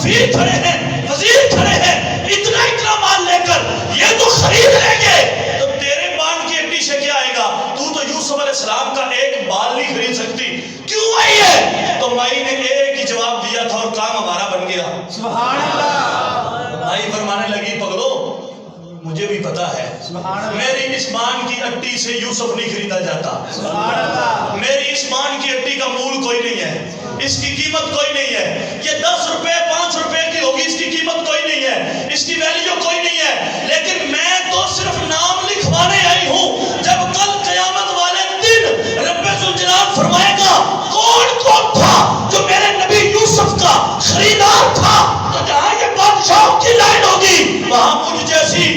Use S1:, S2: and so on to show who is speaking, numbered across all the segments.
S1: سفیر کھڑے ہیں, وزیر کھڑے ہیں, اتنا مال لے کر یہ تو خرید لیں گے, تو تیرے بال کی ہڈی سے کیا آئے گا؟ تو یوسف علیہ السلام کا ایک بال نہیں خرید سکتی, کیوں آئی ہے؟ تو مائی نے ایک ہی جواب دیا تھا اور کام ہمارا بن گیا. سبحان اللہ. مائی فرمانے لگی پگلو مجھے بھی پتا ہے میری اس مان کی ہڈی سے یوسف نہیں خریدا جاتا. میری اس مان کی ہڈی کا مول کوئی نہیں ہے, اس کی قیمت کوئی نہیں ہے. یہ 10 روپے 5 روپے کی ہوگی, اس کی قیمت کوئی نہیں ہے, اس کی ویلیو کوئی نہیں ہے. لیکن میں تو صرف نام لکھوانے آئی ہوں. جب کل قیامت والے دن رب ذوالجلال فرمائے گا کون تھا جو میرے نبی یوسف کا خریدار تھا, تو جہاں یہ بادشاہوں کی لائن ہوگی وہاں مجھ جیسی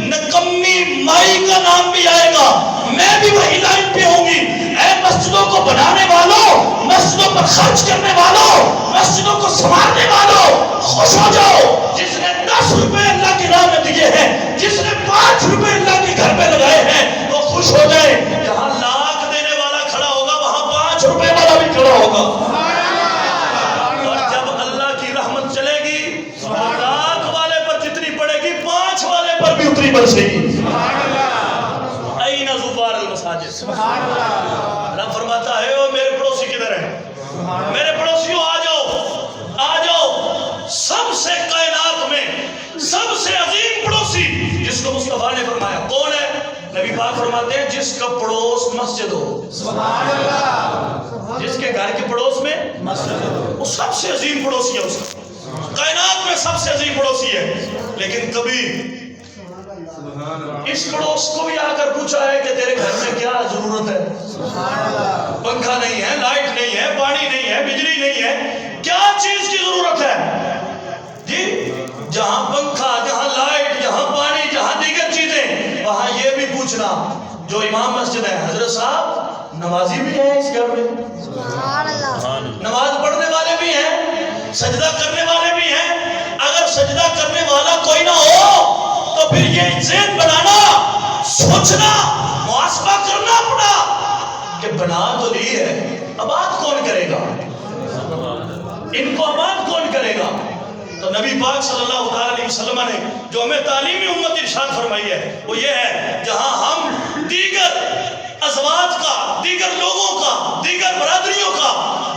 S1: نکمی مائی کا نام بھی آئے گا, میں بھی وہی لائن پہ ہوں گی. اے مسجدوں کو بنانے والوں, مسجدوں پر خرچ کرنے والوں, مسجدوں کو سنبھالنے والوں, خوش ہو جاؤ. جس نے 10 روپے اللہ کی راہ میں دیے ہیں, جس نے 5 روپے اللہ کے گھر پہ لگائے ہیں, وہ خوش ہو جائے. جہاں لاکھ دینے والا کھڑا ہوگا وہاں 5 روپے والا بھی کھڑا ہوگا. اور جب اللہ کی رحمت چلے گی لاکھ والے پر جتنی پڑے گی 5 والے پر بھی اتنی برسے گی. این زبار المساجد. رب فرماتا ہے او میرے پڑوسی کدھر ہیں؟ میرے پڑوسیوں آ جاؤ. سب سے کائنات میں سب سے عظیم پڑوسی جس کو مصطفیٰ نے فرمایا کون ہے؟ نبی پاک فرماتے ہیں جس کا پڑوس مسجد ہو. سبحان اللہ. جس کے گھر کے پڑوس میں مسجد ہو وہ سب سے عظیم پڑوسی ہے. اس کا کائنات میں سب سے عظیم پڑوسی ہے. لیکن کبھی اس پڑوس کو بھی آ کر پوچھا ہے کہ تیرے گھر میں کیا ضرورت ہے؟ پنکھا نہیں ہے, لائٹ نہیں ہے, پانی نہیں ہے, بجلی نہیں ہے, کیا چیز کی ضرورت ہے؟ جی جہاں پنکھا, جہاں لائٹ, جہاں پانی, جہاں دیگر چیزیں, وہاں یہ بھی پوچھنا. جو امام مسجد ہے حضرت صاحب نمازی بھی ہیں اس گھر میں, نماز پڑھنے والے بھی ہیں, سجدہ کرنے والے بھی ہیں. اگر سجدہ کرنے والا کوئی نہ ہو تو پھر یہ ذہن بنانا, سوچنا, محاسبہ کرنا پڑا کہ بنا تو لی ہے, آباد کون کرے گا؟ ان کو آباد کون کرے گا؟ تو نبی پاک صلی اللہ علیہ وسلم نے جو ہمیں تعلیمی امت ارشاد فرمائی ہے وہ یہ ہے جہاں ہم دیگر ازواج کا, دیگر لوگوں کا, دیگر برادریوں کا,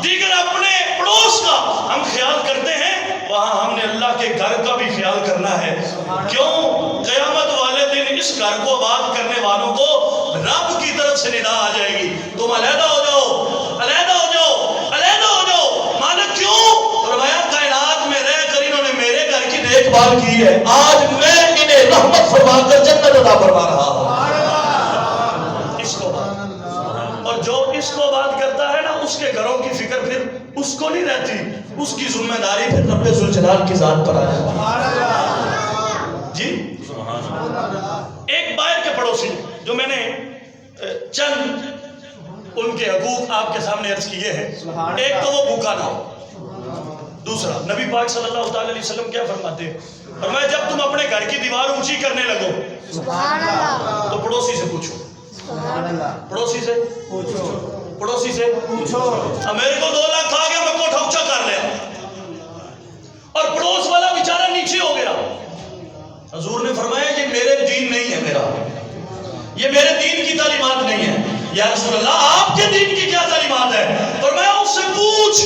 S1: دیگر اپنے پڑوس کا ہم خیال کرتے ہیں وہاں ہم نے اللہ کے گھر کا بھی خیال کرنا ہے. کیوں؟ قیامت والے دن اس گھر کو آباد کرنے والوں کو رب کی طرف سے ندا آ جائے گی تم علیحدہ ہو جاؤ, علیحدہ ہو جاؤ, علیحدہ ہو جاؤ. مانا کیوں؟ فرمایا کائنات میں رہ کر انہوں نے میرے گھر کی دیکھ بھال کی ہے, آج میں انہیں رحمت فرما کر جنت عطا فرما رہا ہوں. اس کو اور جو اس کو بات کرتا ہے نا اس کے گھروں کی فکر پھر اس کو نہیں رہتی, اس کی ذمہ داری پھر رب ذوالجلال کی ذات پر آ جاتی ہے. جی ایک باہر کے پڑوسی جو میں نے چند ان کے حقوق آپ کے سامنے عرض کیے ہیں. ایک تو وہ بھوکا نہ ہو. دوسرا نبی پاک صلی اللہ تعالی علیہ وسلم کیا فرماتے ہیں؟ فرمایا جب تم اپنے گھر کی دیوار اونچی کرنے لگو تو پڑوسی سے پوچھو, پڑوسی سے پوچھو, پڑوسی سے پوچھو. اب میرے کو 2 لاکھ آ گیا, میں کوٹھا اونچا کر لیا اور پڑوس والا بیچارہ نیچے ہو گیا. حضور نے فرمایا یہ میرے دین نہیں ہے, میرا یہ میرے دین کی تعلیمات نہیں ہے. یا رسول اللہ آپ کے دین کی کیا تعلیمات ہے؟ فرمایا اس سے پوچھ,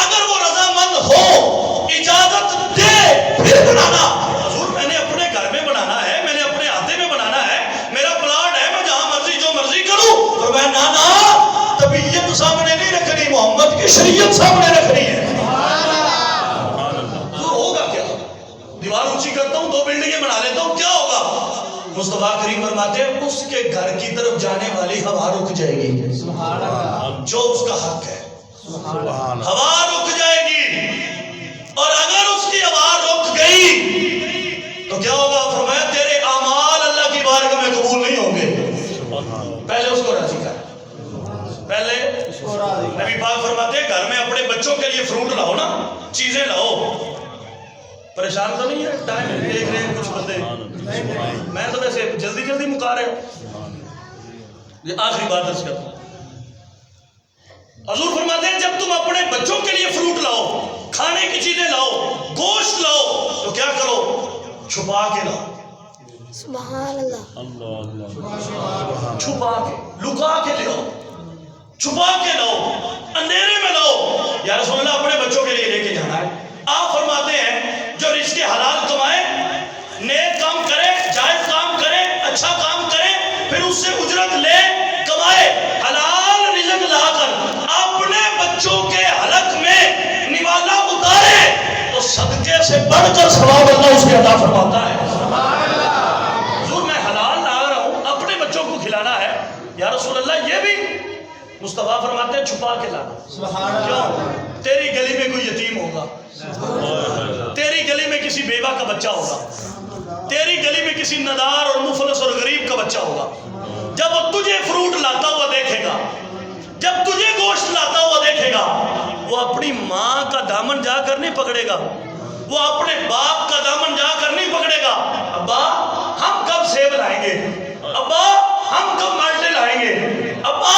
S1: اگر وہ رضامند ہو اجازت دے پھر بنانا. حضور میں نے اپنے گھر میں بنانا ہے, میں نے اپنے احاطے میں بنانا ہے, میرا پلاٹ ہے, میں جہاں مرضی جو مرضی کروں. فرمایا نا طبیعت سامنے نہیں رکھنی, محمد کی شریعت سامنے رکھنی ہے. حضور ہوگا کیا؟ دیوار اونچی کرتا ہوں, 2 بلڈنگیں بنا لیتا ہوں, کیا ہوگا؟ مصطفیٰ کریم فرماتے ہیں اس کے گھر کی طرف جانے والی ہوا رک جائے گی, جو اس کا حق ہے. ہوا رک جائے گی, اور اگر اس کی ہوا رک گئی تو کیا ہوگا؟ فرمایا تیرے اعمال اللہ کی بارگاہ میں قبول نہیں ہوں گے. پہلے اس کو راضی کر, پہلے نبی پاک فرماتے ہیں گھر میں اپنے بچوں کے لیے فروٹ لاؤ نا, چیزیں لاؤ. پریشان تو نہیں ہے؟ ٹائم دیکھ رہے ہیں کچھ بندے, میں تو ویسے جلدی مکا رہے ہوں. یہ آخری بات عرض کرتا ہوں. حضور فرماتے ہیں جب تم اپنے بچوں کے لیے فروٹ لاؤ کھانے کی چیزیں لاؤ، گوشت لاؤ، تو کیا کرو؟ چھپا کے لاؤ،
S2: سبحان اللہ،
S1: چھپا کے، لکا کے لاؤ، چھپا کے لاؤ، اندھیرے میں لاؤ۔ یا رسول اللہ اپنے بچوں کے لیے لے کے جانا ہے۔ آپ فرماتے ہیں جو رزق حلال کمائے، نیک کام کرے، جائز کام کرے، اچھا کام کرے، پھر اس سے اجرت لے، کمائے، حلال رزق لا کر اپنے بچوں کے حلق میں نوالا اتارے، تو صدقے سے بڑھ کر ثواب اللہ اس کے عطا فرماتا ہے۔ حضور میں حلال لا رہا ہوں، اپنے بچوں کو کھلانا ہے، یا رسول اللہ یہ بھی مصطفیٰ فرماتے ہیں چھپا کے لانا۔ کیوں؟ تیری گلی میں کوئی یتیم ہوگا، تیری گلی میں کسی بیوہ کا بچہ ہوگا، تیری گلی میں کسی ندار اور مفلس اور غریب کا بچہ ہوگا۔ جب وہ تجھے فروٹ لاتا ہوا دیکھے گا، جب تجھے گوشت لاتا ہوا دیکھے گا، وہ اپنی ماں کا دامن جا کر نہیں پکڑے گا، وہ اپنے باپ کا دامن جا کر نہیں پکڑے گا، ابا ہم کب سیب لائیں گے، ابا ہم کب مالٹے لائیں گے، ابا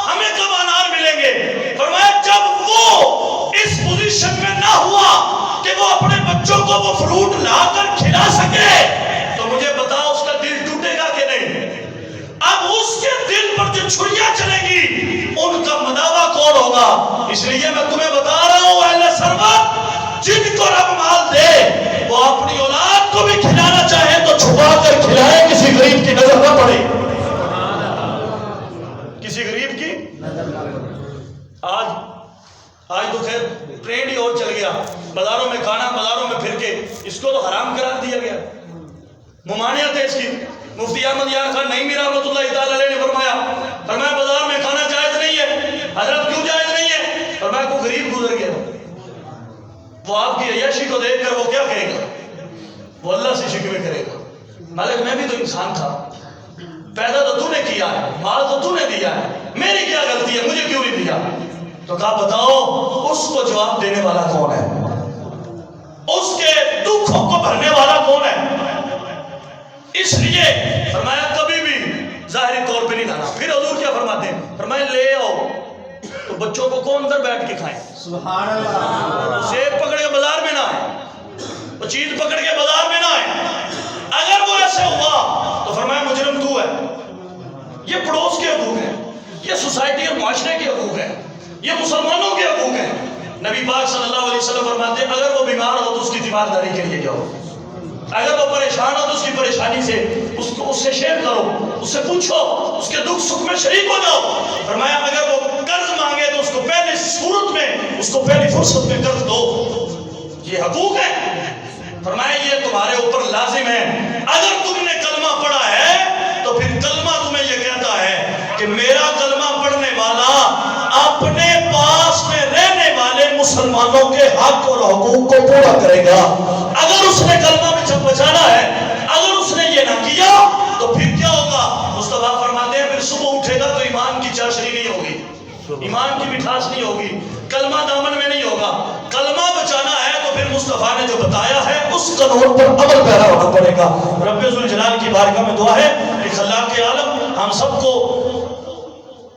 S1: ہمیں کب انار ملیں گے۔ فرمایا جب وہ اس پوزیشن میں نہ ہوا کہ وہ اپنے بچوں کو وہ فروٹ لا کر کھلا سکے، تو مجھے بتا اس کا دل ٹوٹے گا کہ نہیں؟ اب اس کے دل پر جو چھریاں چلیں گی ان کا مداوا کون ہوگا؟ اس لیے میں تمہیں بتا رہا ہوں اہل سرور، جن کو رب مال دے وہ اپنی اولاد کو بھی کھلانا چاہے تو چھپا کر کھلائے، کسی غریب کی نظر نہ پڑے، کسی غریب کی۔ آج تو خیر ٹرینڈ ہی اور چل گیا، بازاروں میں کھانا، بازاروں میں پھر کے اس کو تو حرام قرار دیا گیا۔ ممانعت ہے اس کی۔ مفتی احمد یار خان نعیمی رحمۃ اللہ تعالی علیہ نے فرمایا بازار میں کھانا جائز نہیں ہے۔ حضرت کیوں جائز نہیں ہے؟ فرمایا کوئی غریب گزر گیا، وہ آپ کی عیاشی کو دیکھ کر وہ کیا کہے گا؟ وہ اللہ سے شکوے کرے گا، مالک میں بھی تو انسان تھا، پیدا تو نے کیا ہے، مال تو نے دیا ہے، میری کیا غلطی ہے، مجھے کیوں نہیں دیا؟ تو کہا بتاؤ اس کو جواب دینے والا کون ہے؟ اس کے دکھوں کو بھرنے والا کون ہے؟ اس لیے فرمایا کبھی بھی ظاہری طور پہ نہیں لانا۔ پھر حضور کیا فرماتے ہیں؟ فرمایا لے آؤ تو بچوں کو کون اندر بیٹھ کے کھائیں؟ سبحان اللہ۔ سیب پکڑ کے بازار میں نہ آئے، وہ چیز پکڑ کے بازار میں نہ آئے۔ اگر وہ ایسے ہوا تو فرمایا مجرم تو ہے۔ یہ پڑوس کے حقوق ہیں، یہ سوسائٹی اور معاشرے کے حقوق ہیں، یہ مسلمانوں کے حقوق ہیں۔ نبی پاک صلی اللہ علیہ وسلم فرماتے ہیں اگر وہ بیمار ہو تو اس کی تیمارداری کے لیے جاؤ، اگر وہ پریشان ہو تو اس کی پریشانی سے اس سے شیئر کرو، اس سے پوچھو، اس کے دکھ سکھ میں شریک ہو جاؤ۔ فرمایا اگر وہ قرض مانگے تو اس کو پہلی صورت میں، اس کو پہلی فرصت میں قرض دو، یہ حقوق ہے۔ فرمایا یہ تمہارے اوپر لازم ہے۔ اگر تم نے کلمہ پڑھا ہے تو پھر کلمہ تمہیں یہ کہتا ہے کہ میرا کلمہ پڑھنے والا اپنے پاس میں رہنے والے مسلمانوں کے حق اور حقوق کو پورا کرے گا۔ اگر اس نے کلمہ میں جب بچانا ہے، اگر اس نے یہ نہ کیا تو پھر کیا ہوگا؟ مصطفیٰ فرماتے ہیں پھر صبح اٹھے گا تو ایمان کی چاشنی نہیں ہوگی، ایمان کی مٹھاس نہیں ہوگی، کلمہ دامن میں نہیں ہوگا۔ کلمہ بچانا ہے تو پھر مصطفیٰ نے جو بتایا ہے اس قانون پر عمل پیرا ہونا پڑے گا۔ رب ذوالجلال کی بارگاہ میں دعا ہے کہ خلاق عالم ہم سب کو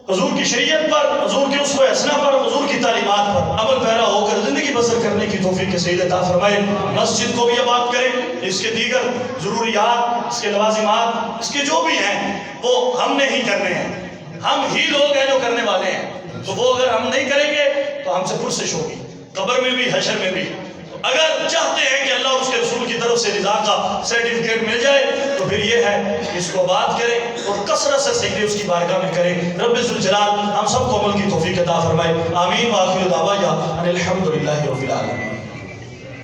S1: حضور کی شریعت پر، حضور کے اسوہ حسنہ پر، حضور کی تعلیمات پر عمل پیرا ہو کر زندگی بسر کرنے کی توفیق سعید عطا فرمائے۔ مسجد کو بھی آباد کرے، اس کے دیگر ضروریات، اس کے لوازمات، اس کے جو بھی ہیں وہ ہم نے ہی کرنے ہیں، ہم ہی لوگ ہیں جو کرنے والے ہیں، تو وہ اگر ہم نہیں کریں گے تو ہم سے پرسش ہوگی، قبر میں بھی حشر میں بھی۔ اگر چاہتے ہیں کہ اللہ اور اس کے رسول کی طرف سے رضا کا سرٹیفکیٹ مل جائے تو پھر یہ ہے کہ اس کو بات کریں اور کثرت سے سجدے اس کی بارگاہ میں کریں۔ رب ذوالجلال ہم سب کو عمل کی توفیق عطا فرمائے۔ آمین۔ وآخر دعوانا ان الحمد للہ رب العالمین۔